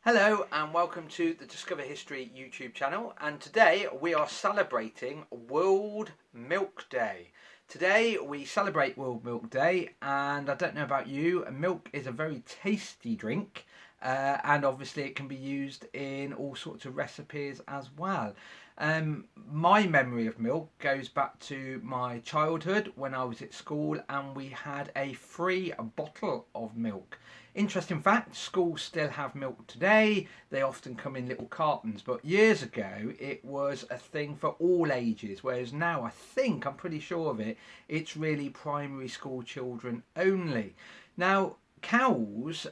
Hello and welcome to the Discover History YouTube channel, and today we are celebrating World Milk Day. Today we celebrate World Milk Day, and I don't know about you, milk is a very tasty drink, and obviously it can be used in all sorts of recipes as well. My memory of milk goes back to my childhood when I was at school and we had a free bottle of milk. Interesting fact, schools still have milk today. They often come in little cartons, but years ago it was a thing for all ages, whereas now I'm pretty sure of it, it's really primary school children only. Now, cows,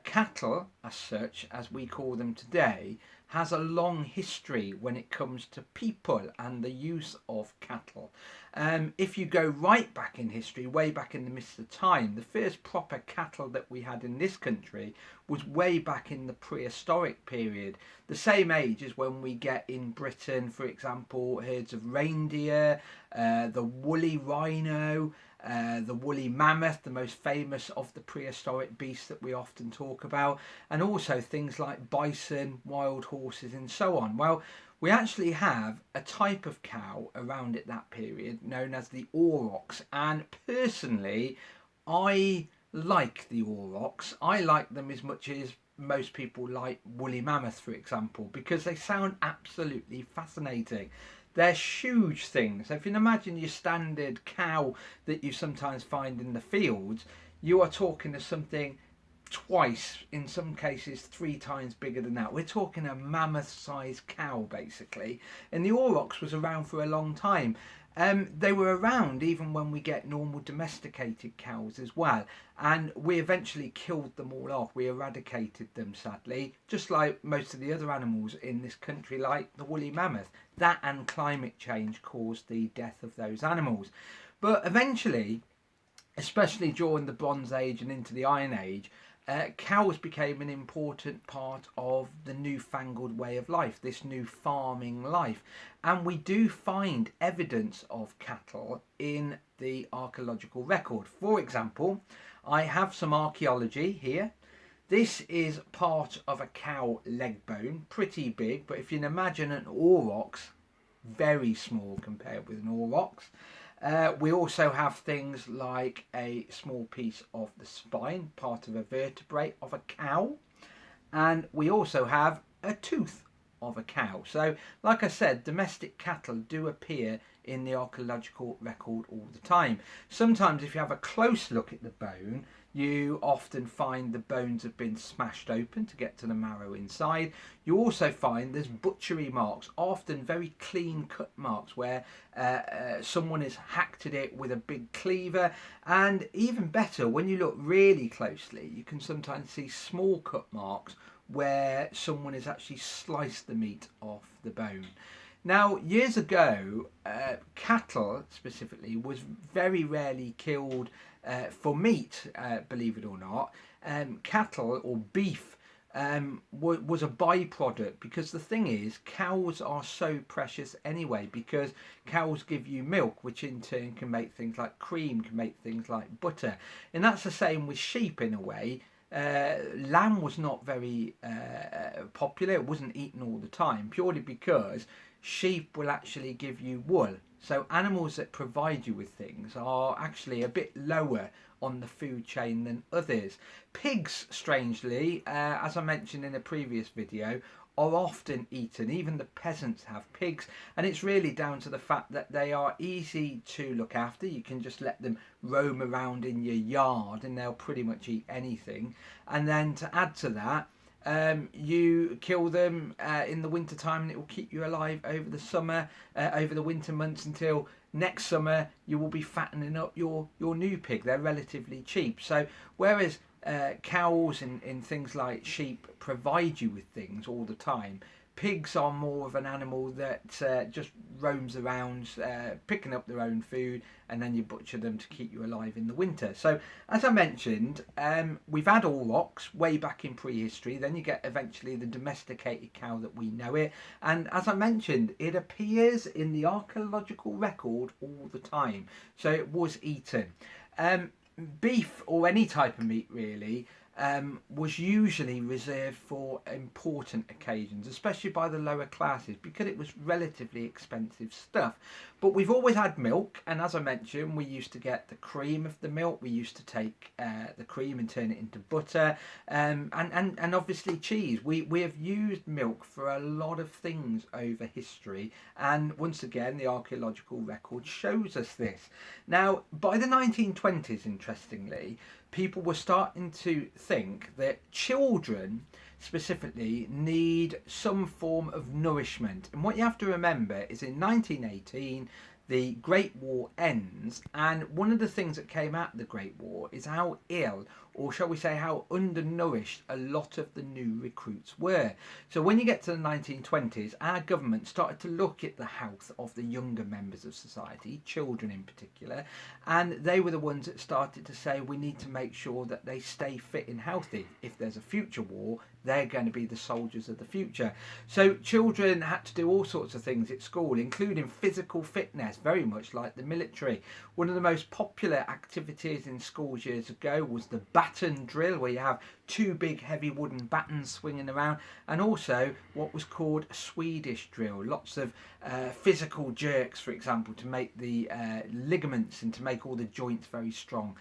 cattle as such, as we call them today, has a long history when it comes to people and the use of cattle. If you go right back in history, way back in the mist of time, the first proper cattle that we had in this country was way back in the prehistoric period, the same age as when we get in Britain, for example, herds of reindeer, the woolly rhino, the woolly mammoth, the most famous of the prehistoric beasts that we often talk about, and also things like bison, wild horses, and so on. Well, we actually have a type of cow around at that period known as the aurochs, and personally, I like the aurochs. I like them as much as most people like woolly mammoth, for example, because they sound absolutely fascinating. They're huge things. If you can imagine your standard cow that you sometimes find in the fields, you are talking of something twice, in some cases three times bigger than that. We're talking a mammoth sized cow basically. And the aurochs was around for a long time. They were around even when we get normal domesticated cows as well, and we eventually killed them all off. We eradicated them, sadly, just like most of the other animals in this country, like the woolly mammoth. That and climate change caused the death of those animals. But eventually, especially during the Bronze Age and into the Iron Age, cows became an important part of the newfangled way of life, this new farming life. And we do find evidence of cattle in the archaeological record. For example, I have some archaeology here. This is part of a cow leg bone, pretty big, but if you can imagine an aurochs, very small compared with an aurochs. We also have things like a small piece of the spine, part of a vertebrae of a cow, and we also have a tooth of a cow. So, like I said, domestic cattle do appear in the archaeological record all the time. Sometimes, if you have a close look at the bone, you often find the bones have been smashed open to get to the marrow inside. You also find there's butchery marks, often very clean cut marks where someone has hacked at it with a big cleaver. And even better, when you look really closely, you can sometimes see small cut marks where someone has actually sliced the meat off the bone. Now, years ago, cattle specifically was very rarely killed for meat, believe it or not. Cattle or beef was a byproduct, because the thing is, cows are so precious anyway, because cows give you milk, which in turn can make things like cream, can make things like butter. And that's the same with sheep in a way. Lamb was not very popular. It wasn't eaten all the time, purely because sheep will actually give you wool. So animals that provide you with things are actually a bit lower on the food chain than others. Pigs, strangely, as I mentioned in a previous video, are often eaten. Even the peasants have pigs, and it's really down to the fact that they are easy to look after. You can just let them roam around in your yard and they'll pretty much eat anything. And then to add to that, you kill them in the winter time and it will keep you alive over the summer, over the winter months, until next summer you will be fattening up your new pig. They're relatively cheap. So whereas cows and things like sheep provide you with things all the time, pigs are more of an animal that just roams around picking up their own food, and then you butcher them to keep you alive in the winter. So as I mentioned, we've had aurochs way back in prehistory. Then you get eventually the domesticated cow that we know it, and as I mentioned, it appears in the archaeological record all the time. So it was eaten. Beef, or any type of meat really, was usually reserved for important occasions, especially by the lower classes, because it was relatively expensive stuff. But we've always had milk, and as I mentioned, we used to get the cream of the milk. We used to take the cream and turn it into butter, and obviously cheese. We have used milk for a lot of things over history, and once again, the archaeological record shows us this. Now, by the 1920s, interestingly, people were starting to think that children specifically need some form of nourishment. And what you have to remember is in 1918, the Great War ends, and one of the things that came out of the Great War is how ill, or shall we say how undernourished, a lot of the new recruits were. So when you get to the 1920s, our government started to look at the health of the younger members of society, children in particular, and they were the ones that started to say we need to make sure that they stay fit and healthy. If there's a future war, they're going to be the soldiers of the future. So children had to do all sorts of things at school, including physical fitness, very much like the military. One of the most popular activities in schools years ago was the baton drill, where you have two big heavy wooden batons swinging around, and also what was called a Swedish drill. Lots of physical jerks, for example, to make the ligaments and to make all the joints very strong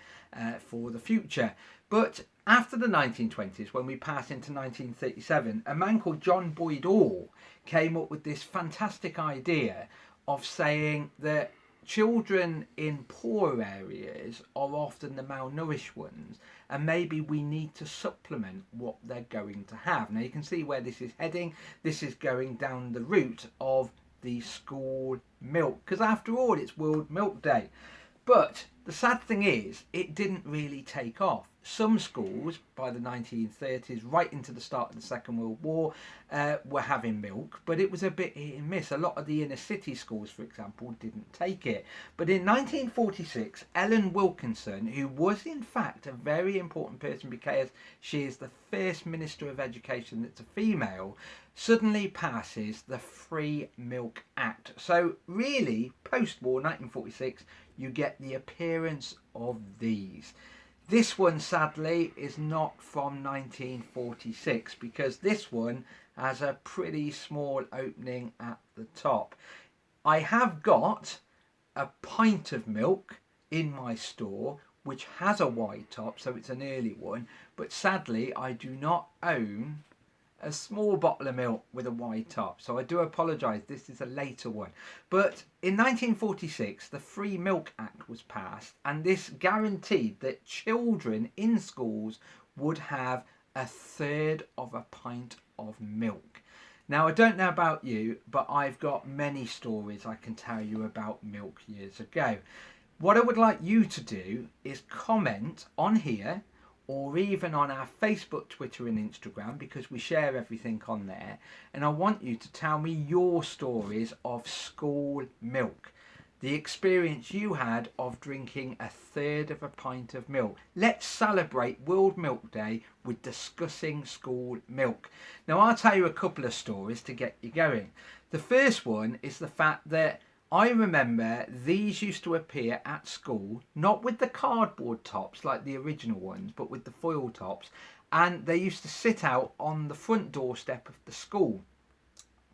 for the future. But after the 1920s, when we pass into 1937, a man called John Boyd Hall came up with this fantastic idea of saying that children in poor areas are often the malnourished ones, and maybe we need to supplement what they're going to have. Now you can see where this is heading. This is going down the route of the school milk, because after all, it's World Milk Day. But the sad thing is, it didn't really take off. Some schools, by the 1930s, right into the start of the Second World War, were having milk, but it was a bit hit and miss. A lot of the inner city schools, for example, didn't take it. But in 1946, Ellen Wilkinson, who was in fact a very important person because she is the first Minister of Education that's a female, suddenly passes the Free Milk Act. So really, post-war, 1946, you get the appearance of these. This one, sadly, is not from 1946, because this one has a pretty small opening at the top. I have got a pint of milk in my store which has a wide top, so it's an early one, but sadly I do not own a small bottle of milk with a wide top, so I do apologise, this is a later one. But in 1946 the Free Milk Act was passed, and this guaranteed that children in schools would have a third of a pint of milk. Now I don't know about you, but I've got many stories I can tell you about milk years ago. What I would like you to do is comment on here, or even on our Facebook, Twitter and Instagram, because we share everything on there, and I want you to tell me your stories of school milk, the experience you had of drinking a third of a pint of milk. Let's celebrate World Milk Day with discussing school milk. Now I'll tell you a couple of stories to get you going. The first one is the fact that I remember these used to appear at school, not with the cardboard tops like the original ones, but with the foil tops, and they used to sit out on the front doorstep of the school.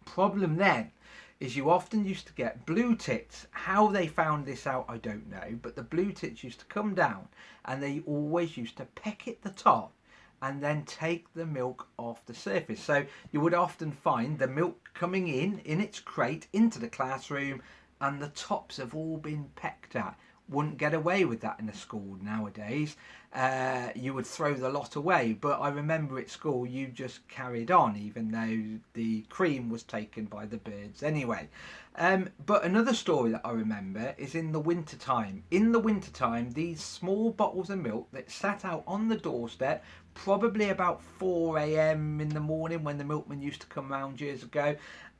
Problem then is you often used to get blue tits. How they found this out, I don't know, but the blue tits used to come down and they always used to peck at the top and then take the milk off the surface. So you would often find the milk coming in its crate into the classroom, and the tops have all been pecked at. Wouldn't get away with that in a school nowadays. You would throw the lot away, but I remember at school you just carried on even though the cream was taken by the birds anyway. But another story that I remember is in the winter time. In the winter time, these small bottles of milk that sat out on the doorstep, probably about 4 a.m. in the morning when the milkman used to come round years ago,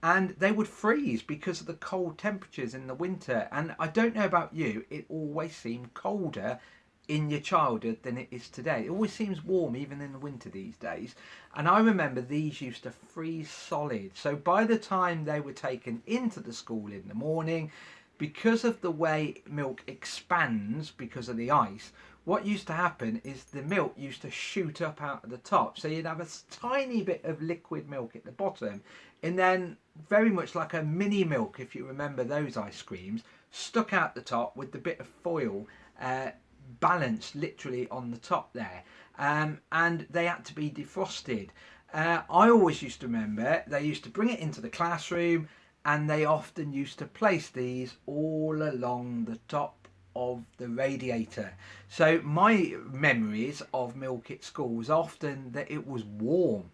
and they would freeze because of the cold temperatures in the winter. And I don't know about you, it always seemed colder in your childhood than it is today. It always seems warm even in the winter these days. And I remember these used to freeze solid. So by the time they were taken into the school in the morning, because of the way milk expands because of the ice, what used to happen is the milk used to shoot up out of the top. So you'd have a tiny bit of liquid milk at the bottom, and then very much like a mini milk, if you remember those ice creams, stuck out the top with the bit of foil balanced literally on the top there. And they had to be defrosted. I always used to remember they used to bring it into the classroom, and they often used to place these all along the top of the radiator. So my memories of milk at school was often that it was warm.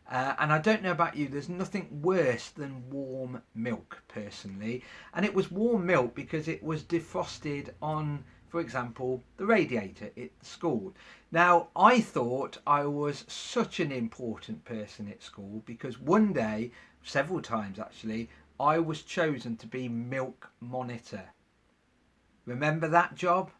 And I don't know about you, there's nothing worse than warm milk personally. And it was warm milk because it was defrosted on, for example, the radiator at school. Now, I thought I was such an important person at school because one day, several times actually, I was chosen to be milk monitor. Remember that job?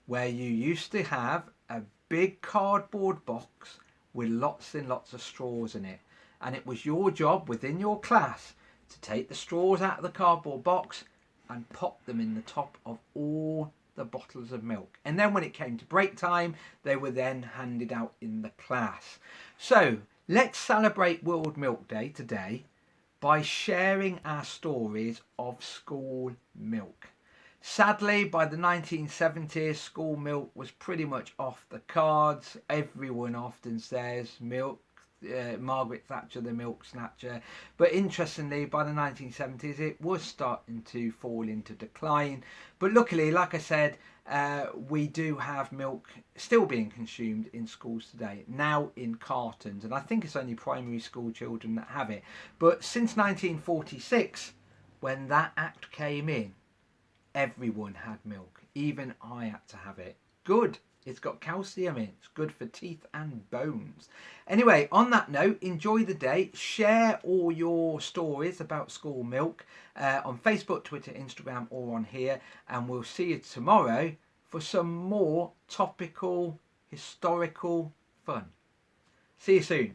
Where you used to have a big cardboard box with lots and lots of straws in it. And it was your job within your class to take the straws out of the cardboard box and pop them in the top of all the bottles of milk. And then when it came to break time, they were then handed out in the class. So let's celebrate World Milk Day today by sharing our stories of school milk. Sadly, by the 1970s, school milk was pretty much off the cards. Everyone often says milk, Margaret Thatcher, the milk snatcher. But interestingly, by the 1970s, it was starting to fall into decline. But luckily, like I said, we do have milk still being consumed in schools today, now in cartons. And I think it's only primary school children that have it. But since 1946, when that act came in, everyone had milk. Even I had to have it. Good. It's got calcium in. It's good for teeth and bones. Anyway, on that note, enjoy the day. Share all your stories about school milk on Facebook, Twitter, Instagram, or on here. And we'll see you tomorrow for some more topical, historical fun. See you soon.